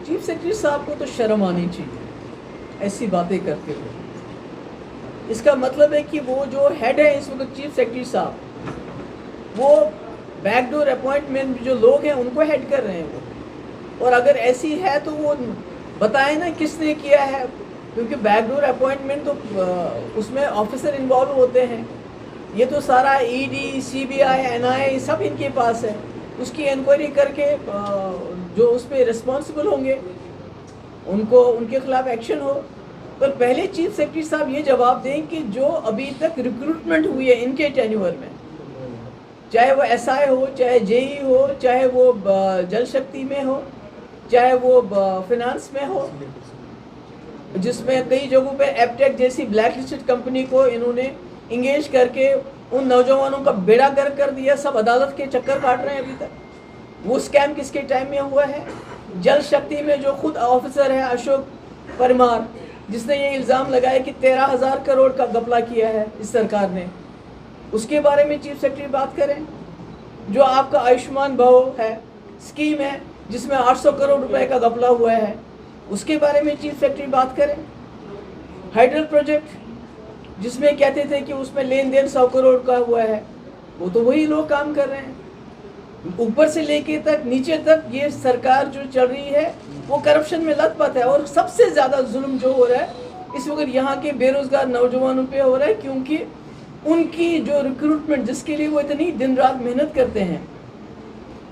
Chief secretary साहब को तो शर्म आनी चाहिए ऐसी बातें करते हुए। इसका मतलब है कि वो जो हेड है इस वक्त चीफ सेक्रेटरी साहब, वो बैकडोर अपॉइंटमेंट जो लोग हैं उनको हेड कर रहे हैं वो। और अगर ऐसी है तो वो बताए ना किसने किया है, क्योंकि बैकडोर अपॉइंटमेंट तो उसमें ऑफिसर इन्वॉल्व होते हैं। ये तो सारा ईडी, सीबीआई, एनआईए सब इनके पास है। उसकी इंक्वायरी करके जो उस पर रिस्पॉन्सिबल होंगे उनको, उनके खिलाफ एक्शन हो। पर पहले चीफ सेक्रेटरी साहब ये जवाब दें कि जो अभी तक रिक्रूटमेंट हुई है इनके टेन्योर में, चाहे वो एसआई हो, चाहे जेई हो, चाहे वो जल शक्ति में हो, चाहे वो फिनांस में हो, जिसमें कई जगहों पे एपटेक जैसी ब्लैक लिस्टेड कंपनी को इन्होंने इंगेज करके उन नौजवानों का बेड़ा गर्क कर दिया। सब अदालत के चक्कर काट रहे हैं अभी तक। वो स्कैम किसके टाइम में हुआ है? जल शक्ति में जो खुद ऑफिसर है अशोक परमार, जिसने ये इल्ज़ाम लगाया कि 13,000 करोड़ का घपला किया है इस सरकार ने, उसके बारे में चीफ सेक्रेटरी बात करें। जो आपका आयुष्मान भव है स्कीम है जिसमें 800 करोड़ रुपए का घपला हुआ है, उसके बारे में चीफ सेक्रेटरी बात करें। हाइडल प्रोजेक्ट जिसमें कहते थे कि उसमें लेन देन 100 करोड़ का हुआ है, वो तो वही लोग काम कर रहे हैं। ऊपर से लेके तक नीचे तक ये सरकार जो चल रही है वो करप्शन में लथपथ है। और सबसे ज़्यादा जुल्म जो हो रहा है इस वक्त यहाँ के बेरोजगार नौजवानों पे हो रहा है, क्योंकि उनकी जो रिक्रूटमेंट जिसके लिए वो इतनी दिन रात मेहनत करते हैं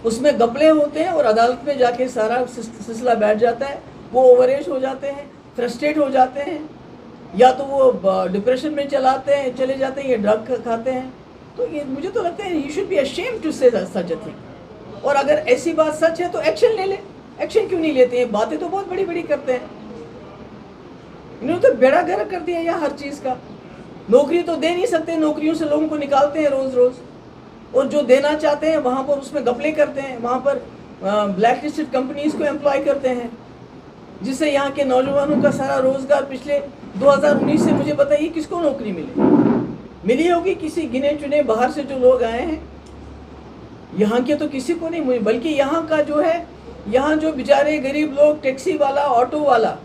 उसमें घपले होते हैं और अदालत में जाके सारा सिलसिला बैठ जाता है। वो ओवरेज हो जाते हैं, फ्रस्ट्रेट हो जाते हैं, या तो वो डिप्रेशन में चले जाते हैं, ये ड्रग खाते हैं। तो ये मुझे तो लगता है he should be ashamed to say such a thing. और अगर ऐसी बात सच है तो एक्शन ले ले। एक्शन क्यों नहीं लेते हैं? बातें तो बहुत बड़ी बड़ी करते हैं। इन्होंने तो बेड़ा गर्क कर दिया यार हर चीज़ का। नौकरी तो दे नहीं सकते, नौकरियों से लोगों को निकालते हैं रोज़ रोज़, और जो देना चाहते हैं वहाँ पर उसमें घपले करते हैं, वहाँ पर ब्लैक लिस्टेड कंपनीज़ को एम्प्लॉय करते हैं, जिससे यहाँ के नौजवानों का सारा रोज़गार पिछले 2019 से मुझे बताइए किसको नौकरी मिली होगी? किसी गिने चुने बाहर से जो लोग आए हैं, यहाँ के तो किसी को नहीं मिली। बल्कि यहाँ का जो है, यहाँ जो बेचारे गरीब लोग, टैक्सी वाला, ऑटो वाला,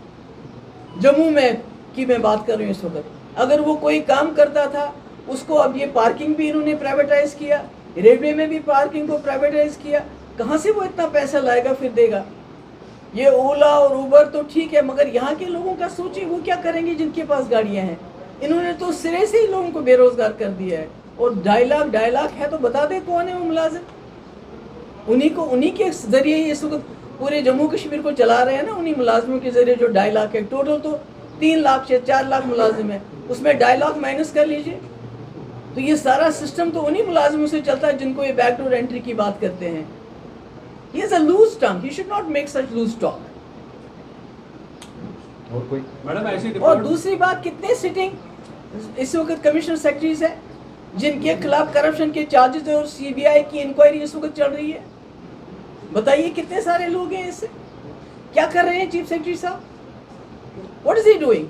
जम्मू में की मैं बात कर रही हूँ इस वक्त, अगर वो कोई काम करता था उसको अब ये पार्किंग भी इन्होंने प्राइवेटाइज किया, रेलवे में भी पार्किंग को प्राइवेटाइज किया। कहाँ से वो इतना पैसा लाएगा फिर देगा? ये ओला और उबर तो ठीक है, मगर यहाँ के लोगों का सोचिए वो क्या करेंगे जिनके पास गाड़ियाँ हैं। इन्होंने तो सिरे से ही लोगों को बेरोजगार कर दिया है। और 2.5 लाख है तो बता दे कौन है वो मुलाजिम। उन्हीं के जरिए इस वक्त पूरे जम्मू कश्मीर को चला रहे हैं ना, उन्हीं मुलाजिमों के जरिए। जो 2.5 लाख है, टोटल तो 3 लाख से 4 लाख मुलाजिम है, उसमें 2.5 लाख माइनस कर लीजिए। तो ये सारा सिस्टम तो उन्हीं मुलाजिमों से चलता है जिनको ये बैकडोर एंट्री की बात करते हैं। He is a loose tongue. He should not make such loose talk. और कोई मैडम ऐसी और दूसरी बात, कितने सिटिंग इस वक्त कमिश्नर सेक्रेटरीज है जिनके खिलाफ करप्शन के चार्जेस और सीबीआई की इंक्वायरी इस वक्त चल रही है? बताइए कितने सारे लोग हैं इससे? क्या कर रहे हैं चीफ सेक्रेटरी साहब? What is he doing?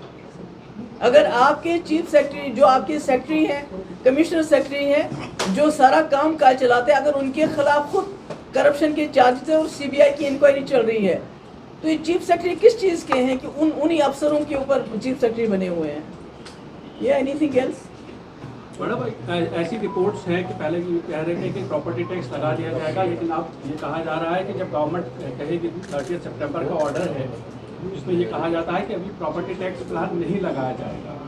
अगर आपके चीफ सेक्रेटरी, जो आपके सेक्रेटरी हैं, कमिश्नर सेक्रेटरी हैं, जो सारा काम काज चलाते हैं, अगर उनके खिलाफ खुद करप्शन के चार्जेस और सीबीआई की इंक्वायरी चल रही है, तो ये चीफ सेक्रेटरी किस चीज़ के हैं कि उन्हीं अफसरों के ऊपर चीफ सेक्रेटरी बने हुए हैं? या एनीथिंग एल्स? मैडम ऐसी रिपोर्ट्स हैं कि पहले ये कह रहे थे कि प्रॉपर्टी टैक्स लगा दिया जाएगा, लेकिन अब ये कहा जा रहा है कि जब गवर्नमेंट कहेगी 30 सितंबर का ऑर्डर है जिसमें ये कहा जाता है कि अभी प्रॉपर्टी टैक्स फिलहाल नहीं लगाया जाएगा।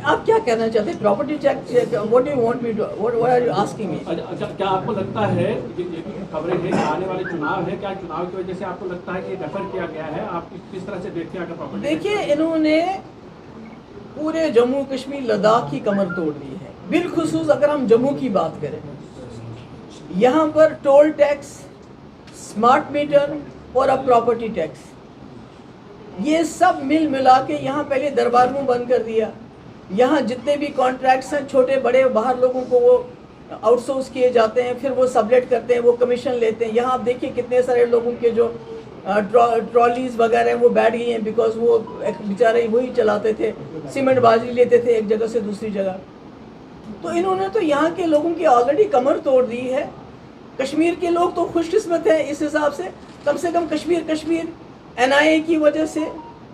आप क्या कहना चाहते हैं? Property tax, what do you want me to, what are you asking me? अच्छा, क्या आपको लगता है ये खबरें हैं कि आने वाले चुनाव है, क्या चुनाव की वजह से आपको लगता है कि रेफर किया गया है? आप किस तरह से देखते हैं अगर प्रॉपर्टी? देखिए, इन्होंने पूरे जम्मू कश्मीर लद्दाख की कमर तोड़ दी है। बिलखुसूस अगर हम जम्मू की बात करें, यहाँ पर टोल टैक्स, स्मार्ट मीटर और अब प्रॉपर्टी टैक्स, ये सब मिल मिला के यहाँ पहले दरबार में बंद कर दिया। यहाँ जितने भी कॉन्ट्रैक्ट्स हैं छोटे बड़े, बाहर लोगों को वो आउटसोर्स किए जाते हैं, फिर वो सबलेट करते हैं, वो कमीशन लेते हैं। यहाँ आप देखिए कितने सारे लोगों के जो ट्रॉलीज वगैरह वो बैठ गई हैं, बिकॉज वो बेचारे वही चलाते थे, सीमेंट बाजी लेते थे एक जगह से दूसरी जगह। तो इन्होंने तो यहाँ के लोगों की ऑलरेडी कमर तोड़ दी है। कश्मीर के लोग तो खुशकिस्मत हैं इस हिसाब से कम कश्मीर NIA की वजह से,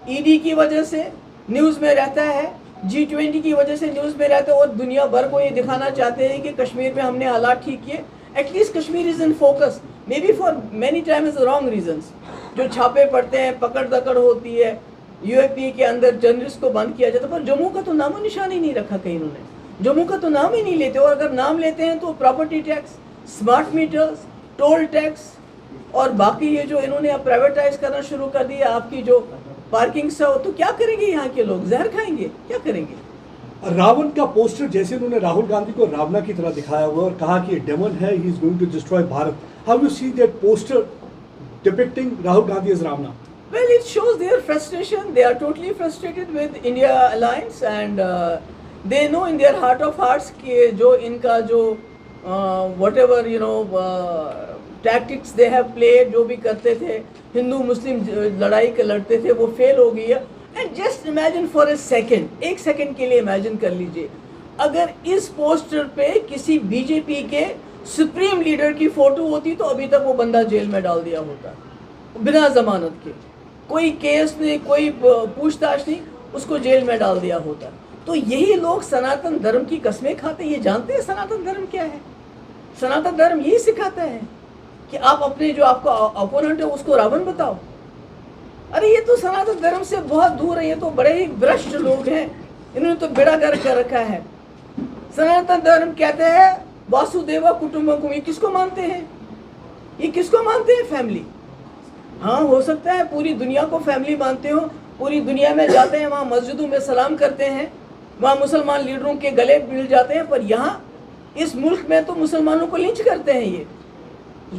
ED की वजह से न्यूज़ में रहता है, G20 की वजह से न्यूज़ में रहता है, और दुनिया भर को ये दिखाना चाहते हैं कि कश्मीर में हमने हालात ठीक किए। At least Kashmir is in focus, may be for many times wrong reasons. जो छापे पड़ते हैं, पकड़ दकड़ होती है, UAP के अंदर जर्नलिस्ट को बंद किया जाता है, पर जम्मू का तो नामो निशान ही नहीं रखा कहीं इन्होंने। जम्मू का तो नाम ही नहीं लेते, और अगर नाम लेते हैं तो property tax, smart meters, toll tax और बाकी ये जो इन्होंने अब प्राइवेटाइज करना शुरू कर दिया, आपकी जो पार्किंग से हो, तो क्या करेंगे यहाँ के लोग? जहर खाएंगे, क्या करेंगे? रावण का पोस्टर जैसे उन्होंने राहुल गांधी को रावणा की तरह दिखाया हुआ और कहा कि ये डेमन है, he is going to destroy Bharat. How you see that poster depicting Rahul Gandhi as Ravana? Well, it shows their frustration. They are totally frustrated with India alliance, and they know in their heart of hearts कि जो इनका जो whatever tactics they have played, जो भी करते थे, हिंदू मुस्लिम लड़ाई के लड़ते थे, वो फेल हो गई है। And just imagine for a second, एक सेकेंड के लिए इमेजिन कर लीजिए, अगर इस पोस्टर पे किसी BJP के सुप्रीम लीडर की फोटो होती तो अभी तक वो बंदा जेल में डाल दिया होता, बिना जमानत के, कोई केस नहीं, कोई पूछताछ नहीं, उसको जेल में डाल दिया होता। तो यही लोग सनातन धर्म की कसमें खाते। ये जानते हैं सनातन धर्म क्या है? सनातन धर्म यही सिखाता है कि आप अपने जो आपका अपोनेंट है उसको रावण बताओ। अरे ये तो सनातन धर्म से बहुत दूर है, ये तो बड़े ही भ्रष्ट लोग हैं, इन्होंने तो बेड़ा गर्क कर रखा है। सनातन धर्म कहते हैं वासुदेवा कुटुंबकम। ये किसको मानते हैं? ये किसको मानते हैं? फैमिली। हाँ, हो सकता है पूरी दुनिया को फैमिली मानते हो, पूरी दुनिया में जाते हैं, वहाँ मस्जिदों में सलाम करते हैं, वहाँ मुसलमान लीडरों के गले मिल जाते हैं, पर यहाँ इस मुल्क में तो मुसलमानों को लिंच करते हैं। ये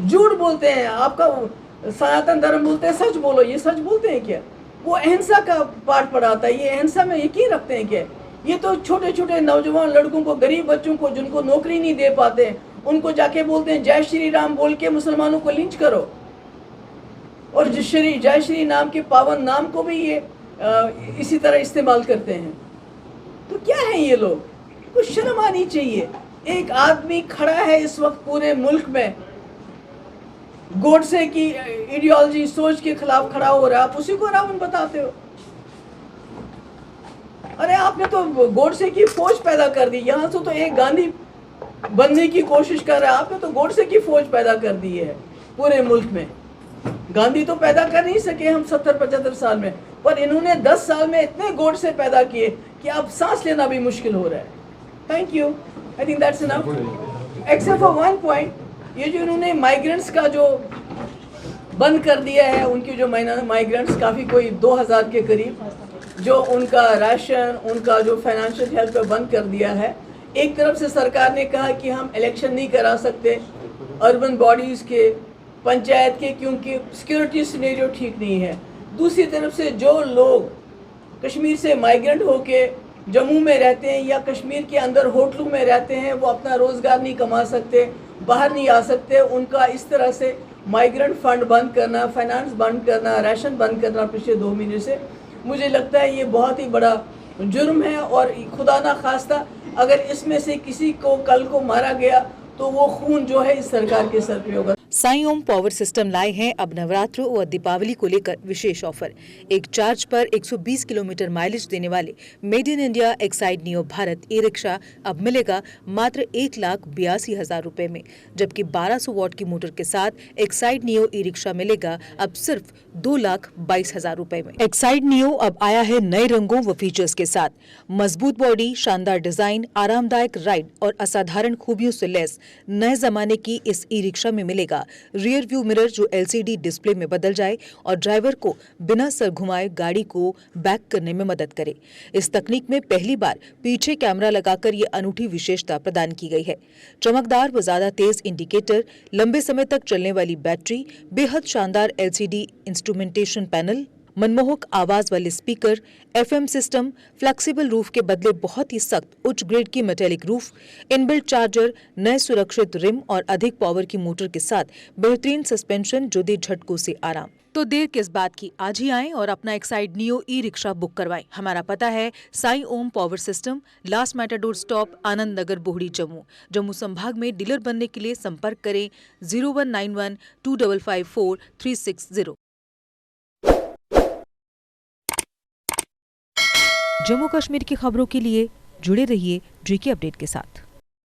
झूठ बोलते हैं, आपका सनातन धर्म बोलते हैं सच बोलो, ये सच बोलते हैं क्या? वो अहिंसा का पाठ पढ़ाता है, ये अहिंसा में यकीन रखते हैं क्या? ये तो छोटे छोटे नौजवान लड़कों को, गरीब बच्चों को, जिनको नौकरी नहीं दे पाते, उनको जाके बोलते हैं जय श्री राम बोल के मुसलमानों को लिंच करो, और जय श्री नाम के पावन नाम को भी ये इसी तरह इस्तेमाल करते हैं। तो क्या है ये लोग? कुछ शर्म आनी चाहिए। एक आदमी खड़ा है इस वक्त पूरे मुल्क में, गोडसे की आइडियोलॉजी सोच के खिलाफ खड़ा हो रहा है, आप उसी को रावण बताते हो। अरे आपने तो गोडसे की फौज पैदा कर दी, यहाँ से तो एक गांधी बनने की कोशिश कर रहा है, आपने तो गोडसे की फौज पैदा कर दी है पूरे मुल्क में। गांधी तो पैदा कर नहीं सके हम 70-75 साल में, पर इन्होंने 10 साल में इतने गोडसे पैदा किए कि अब सांस लेना भी मुश्किल हो रहा है। Thank you, I think that's enough, except for one point. ये जो इन्होंने माइग्रेंट्स का जो बंद कर दिया है, उनकी जो माइग्रेंट्स काफ़ी कोई 2000 के करीब, जो उनका राशन, उनका जो फाइनेंशियल हेल्प बंद कर दिया है। एक तरफ से सरकार ने कहा कि हम इलेक्शन नहीं करा सकते अर्बन बॉडीज़ के, पंचायत के, क्योंकि सिक्योरिटी सिनेरियो ठीक नहीं है। दूसरी तरफ से जो लोग कश्मीर से माइग्रेंट होके जम्मू में रहते हैं या कश्मीर के अंदर होटलों में रहते हैं, वो अपना रोज़गार नहीं कमा सकते, बाहर नहीं आ सकते, उनका इस तरह से माइग्रेंट फंड बंद करना, फाइनेंस बंद करना, राशन बंद करना पिछले 2 महीने से, मुझे लगता है ये बहुत ही बड़ा जुर्म है। और खुदा ना खास्ता अगर इसमें से किसी को कल को मारा गया तो वो खून जो है इस सरकार के सर पे होगा। साईं ओम पावर सिस्टम लाए हैं अब नवरात्र और दीपावली को लेकर विशेष ऑफर। एक चार्ज पर 120 किलोमीटर माइलेज देने वाले made in India Exide neo Bharat e rickshaw अब मिलेगा मात्र 1,82,000 रुपए में, जबकि 1200 वॉट की मोटर के साथ एक्साइड नियो ई रिक्शा मिलेगा अब सिर्फ 2,22,000 रुपए में। एक्साइड नियो अब आया है नए रंगों व फीचर्स के साथ। मजबूत बॉडी, शानदार डिजाइन, आरामदायक राइड और असाधारण खूबियों से लैस नए जमाने की इस ई रिक्शा में मिलेगा रियर व्यू मिरर जो LCD डिस्प्ले में बदल जाए और ड्राइवर को बिना सर घुमाए गाड़ी को बैक करने में मदद करे। इस तकनीक में पहली बार पीछे कैमरा लगाकर ये अनूठी विशेषता प्रदान की गई है। चमकदार व ज्यादा तेज इंडिकेटर, लंबे समय तक चलने वाली बैटरी, बेहद शानदार LCD इंस्ट्रूमेंटेशन पैनल, मनमोहक आवाज वाले speaker, FM system, flexible roof के बदले बहुत ही सख्त उच्च ग्रेड की मेटेलिक रूफ, इनबिल्ट चार्जर, नए सुरक्षित रिम और अधिक पावर की मोटर के साथ बेहतरीन सस्पेंशन जो दे झटकों से आराम। तो देर किस बात की, आज ही आएं और अपना Exide neo e rickshaw book करवाएं। हमारा पता है Sai Om power system, last matador stop, Anand Nagar, Bohri, Jammu. Jammu संभाग में डीलर बनने के लिए संपर्क करें 0191 2554 360। जम्मू कश्मीर की खबरों के लिए जुड़े रहिए GK अपडेट के साथ।